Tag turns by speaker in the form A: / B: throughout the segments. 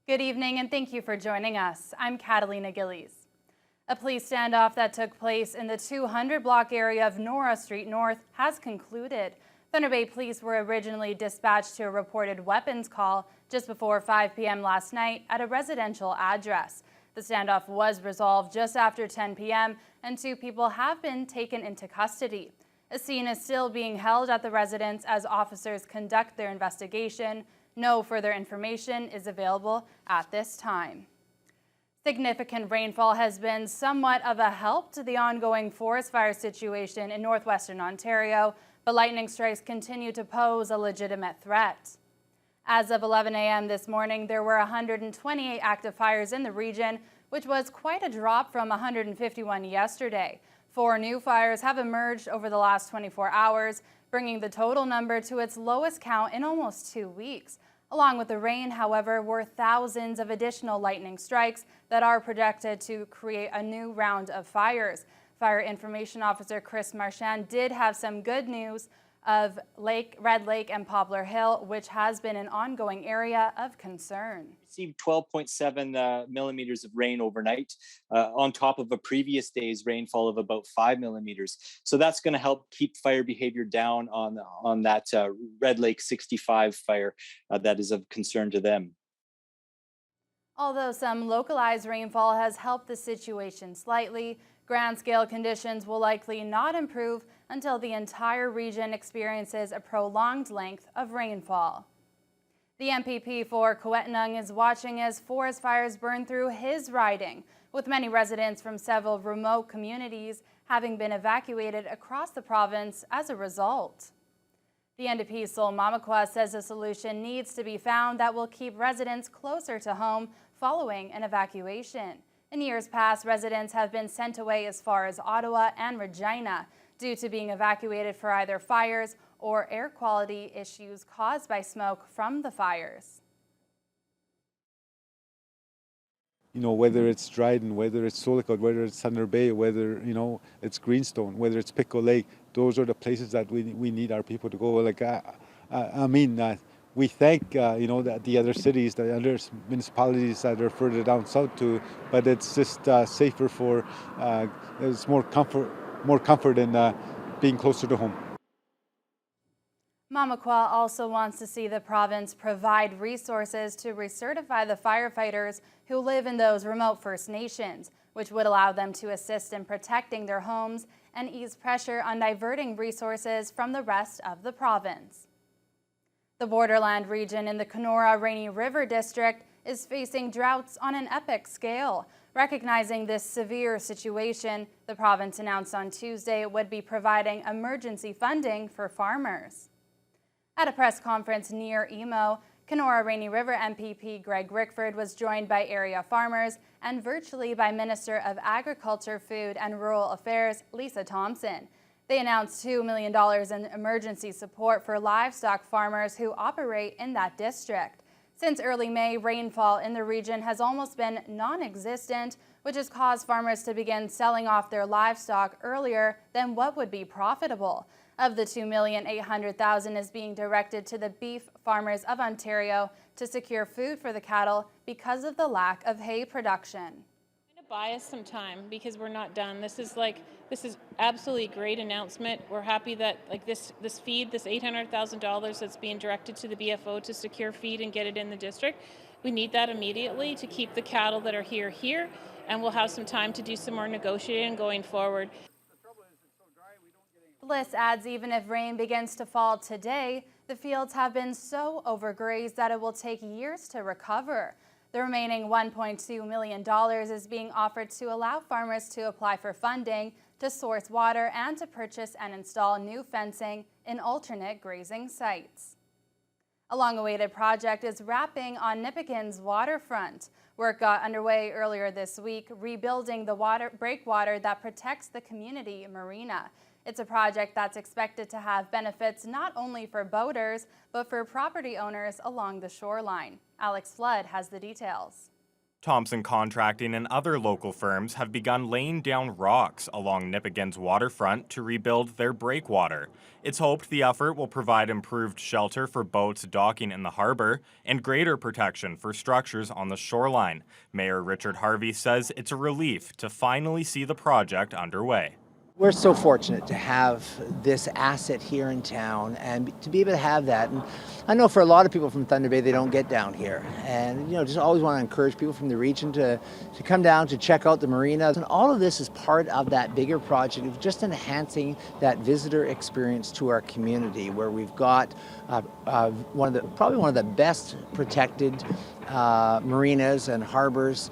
A: Good evening and thank you for joining us. I'm Catalina Gillies. A police standoff that took place in the 200 block area of Nora Street North has concluded. Thunder Bay police were originally dispatched to a reported weapons call just before 5 p.m. last night at a residential address. The standoff was resolved just after 10 p.m. and 2 people have been taken into custody. A scene is still being held at the residence as officers conduct their investigation. No further information is available at this time. Significant rainfall has been somewhat of a help to the ongoing forest fire situation in northwestern Ontario, but lightning strikes continue to pose a legitimate threat. As of 11 a.m. this morning, there were 128 active fires in the region, which was quite a drop from 151 yesterday. 4 new fires have emerged over the last 24 hours, bringing the total number to its lowest count in almost 2 weeks. Along with the rain, however, were thousands of additional lightning strikes that are projected to create a new round of fires. Fire Information Officer Chris Marchand did have some good news of Red Lake and Poplar Hill, which has been an ongoing area of concern.
B: Received 12.7 millimeters of rain overnight, on top of a previous day's rainfall of about 5 millimeters. So that's going to help keep fire behavior down on that Red Lake 65 fire that is of concern to them.
A: Although some localized rainfall has helped the situation slightly, grand-scale conditions will likely not improve until the entire region experiences a prolonged length of rainfall. The MPP for Kiiwetinoong is watching as forest fires burn through his riding, with many residents from several remote communities having been evacuated across the province as a result. The NDP Sol Mamakwa says a solution needs to be found that will keep residents closer to home following an evacuation. In years past, residents have been sent away as far as Ottawa and Regina due to being evacuated for either fires or air quality issues caused by smoke from the fires.
C: You know, whether it's Dryden, whether it's Solikot, whether it's Thunder Bay, whether, it's Greenstone, whether it's Pickle Lake, those are the places that we need our people to go. We thank, the other cities, the other municipalities that are further down south too, but it's just safer for, it's more comfort in being closer to home.
A: Mamakwa also wants to see the province provide resources to recertify the firefighters who live in those remote First Nations, which would allow them to assist in protecting their homes and ease pressure on diverting resources from the rest of the province. The borderland region in the Kenora-Rainy River District is facing droughts on an epic scale. Recognizing this severe situation, the province announced on Tuesday it would be providing emergency funding for farmers. At a press conference near Emo, Kenora-Rainy River MPP Greg Rickford was joined by area farmers and virtually by Minister of Agriculture, Food and Rural Affairs Lisa Thompson. They announced $2 million in emergency support for livestock farmers who operate in that district. Since early May, rainfall in the region has almost been non-existent, which has caused farmers to begin selling off their livestock earlier than what would be profitable. Of the $2,800,000 is being directed to the beef farmers of Ontario to secure food for the cattle because of the lack of hay production.
D: Buy us some time because we're not done. This is absolutely a great announcement. We're happy that this feed, this $800,000 that's being directed to the BFO to secure feed and get it in the district. We need that immediately to keep the cattle that are here, and we'll have some time to do some more negotiating going forward.
A: Bliss adds even if rain begins to fall today, the fields have been so overgrazed that it will take years to recover. The remaining $1.2 million is being offered to allow farmers to apply for funding, to source water, and to purchase and install new fencing in alternate grazing sites. A long-awaited project is wrapping on Nipigon's waterfront. Work got underway earlier this week, rebuilding the breakwater that protects the community marina. It's a project that's expected to have benefits not only for boaters, but for property owners along the shoreline. Alex Flood has the details.
E: Thompson Contracting and other local firms have begun laying down rocks along Nipigon's waterfront to rebuild their breakwater. It's hoped the effort will provide improved shelter for boats docking in the harbor and greater protection for structures on the shoreline. Mayor Richard Harvey says it's a relief to finally see the project underway.
F: We're so fortunate to have this asset here in town and to be able to have that. And I know for a lot of people from Thunder Bay, they don't get down here. And, just always want to encourage people from the region to come down to check out the marinas. And all of this is part of that bigger project of just enhancing that visitor experience to our community, where we've got probably one of the best protected marinas and harbors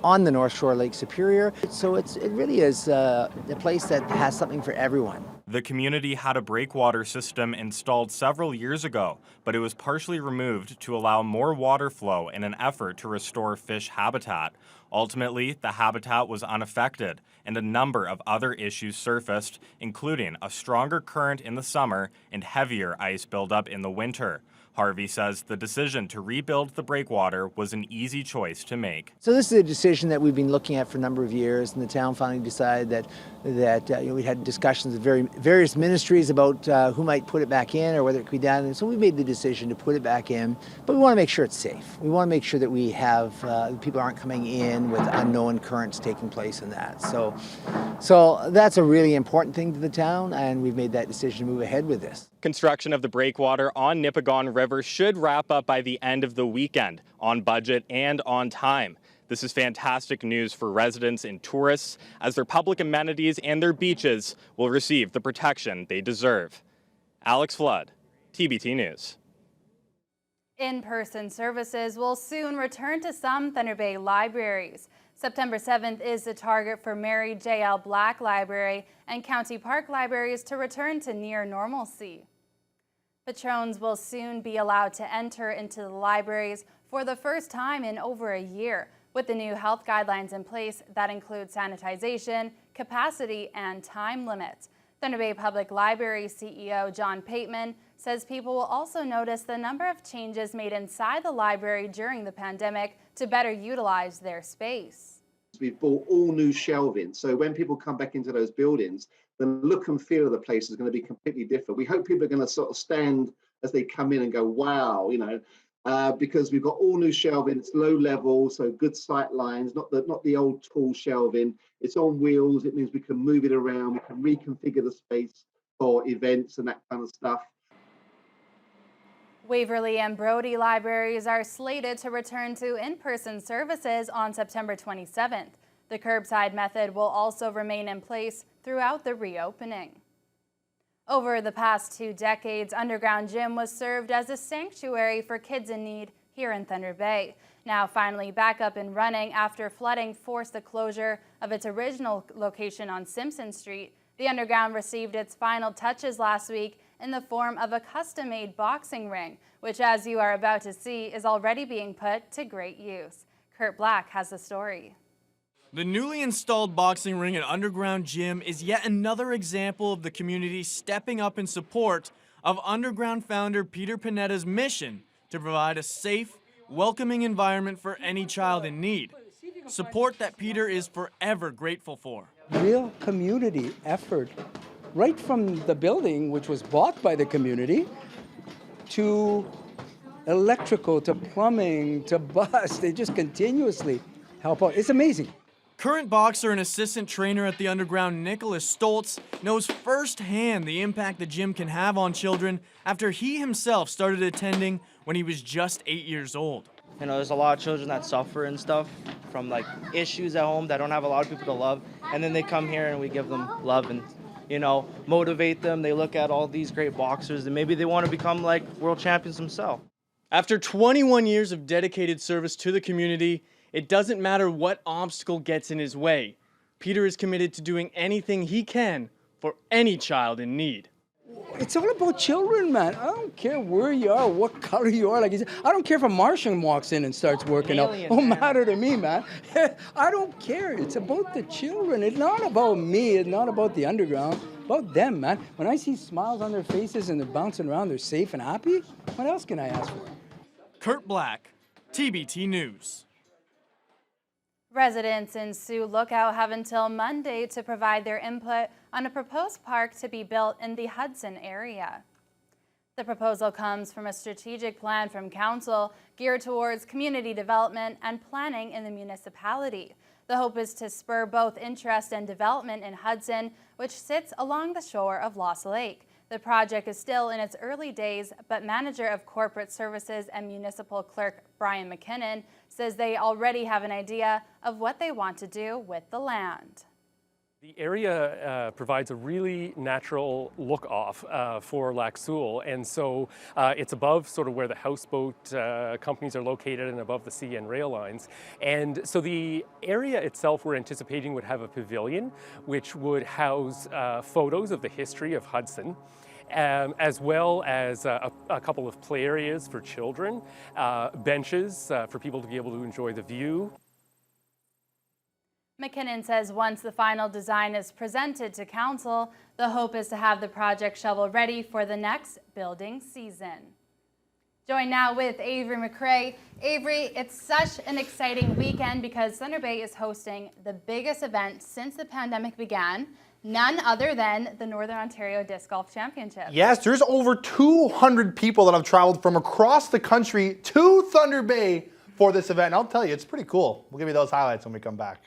F: on the North Shore Lake Superior. So it really is a place that has something for everyone.
E: The community had a breakwater system installed several years ago, but it was partially removed to allow more water flow in an effort to restore fish habitat. Ultimately, the habitat was unaffected, and a number of other issues surfaced, including a stronger current in the summer and heavier ice buildup in the winter. Harvey says the decision to rebuild the breakwater was an easy choice to make.
F: So this is a decision that we've been looking at for a number of years, and the town finally decided that we had discussions with various ministries about who might put it back in or whether it could be done. And so we made the decision to put it back in, but we want to make sure it's safe. We want to make sure that we have people aren't coming in with unknown currents taking place in that. So that's a really important thing to the town, and we've made that decision to move ahead with this.
E: Construction of the breakwater on Nipigon River should wrap up by the end of the weekend, on budget and on time. This is fantastic news for residents and tourists, as their public amenities and their beaches will receive the protection they deserve. Alex Flood, TBT News.
A: In-person services will soon return to some Thunder Bay libraries. September 7th is the target for Mary J.L. Black Library and County Park libraries to return to near normalcy. Patrons will soon be allowed to enter into the libraries for the first time in over a year, with the new health guidelines in place that include sanitization, capacity, and time limits. Thunder Bay Public Library CEO John Pateman says people will also notice the number of changes made inside the library during the pandemic to better utilize their space.
G: We've bought all new shelving, so when people come back into those buildings, the look and feel of the place is going to be completely different. We hope people are going to sort of stand as they come in and go, wow, because we've got all new shelving. It's low level, so good sight lines, not the old tall shelving. It's on wheels. It means we can move it around. We can reconfigure the space for events and that kind of stuff.
A: Waverly and Brody libraries are slated to return to in-person services on September 27th. The curbside method will also remain in place throughout the reopening. Over the past 2 decades, Underground Gym was served as a sanctuary for kids in need here in Thunder Bay. Now finally back up and running after flooding forced the closure of its original location on Simpson Street, the Underground received its final touches last week in the form of a custom-made boxing ring, which, as you are about to see, is already being put to great use. Kurt Black has the story.
H: The newly installed boxing ring at Underground Gym is yet another example of the community stepping up in support of Underground founder Peter Panetta's mission to provide a safe, welcoming environment for any child in need. Support that Peter is forever grateful for.
I: Real community effort, right from the building, which was bought by the community, to electrical, to plumbing, to bus. They just continuously help out. It's amazing.
H: Current boxer and assistant trainer at the Underground, Nicholas Stoltz, knows firsthand the impact the gym can have on children after he himself started attending when he was just 8 years old.
J: There's a lot of children that suffer and stuff from issues at home that don't have a lot of people to love, and then they come here and we give them love and motivate them. They look at all these great boxers and maybe they want to become like world champions themselves.
H: After 21 years of dedicated service to the community, it doesn't matter what obstacle gets in his way. Peter is committed to doing anything he can for any child in need.
I: It's all about children, man. I don't care where you are, what color you are. Like he said, I don't care if a Marchand walks in and starts working out. It don't matter to me, man. I don't care. It's about the children. It's not about me. It's not about the Underground. It's about them, man. When I see smiles on their faces and they're bouncing around, they're safe and happy, what else can I ask for?
H: Kurt Black, TBT News.
A: Residents in Sioux Lookout have until Monday to provide their input on a proposed park to be built in the Hudson area. The proposal comes from a strategic plan from council geared towards community development and planning in the municipality. The hope is to spur both interest and development in Hudson, which sits along the shore of Lost Lake. The project is still in its early days, but Manager of Corporate Services and Municipal Clerk MacKinnon says they already have an idea of what they want to do with the land.
K: The area provides a really natural look-off for Lac Seul, and so it's above sort of where the houseboat companies are located and above the CN rail lines. And so the area itself we're anticipating would have a pavilion which would house photos of the history of Hudson, as well as a couple of play areas for children, benches for people to be able to enjoy the view.
A: MacKinnon says once the final design is presented to council, the hope is to have the project shovel ready for the next building season. Join now with Avery McRae. Avery, it's such an exciting weekend because Thunder Bay is hosting the biggest event since the pandemic began, none other than the Northern Ontario Disc Golf Championship.
L: Yes, there's over 200 people that have traveled from across the country to Thunder Bay for this event. And I'll tell you, it's pretty cool. We'll give you those highlights when we come back.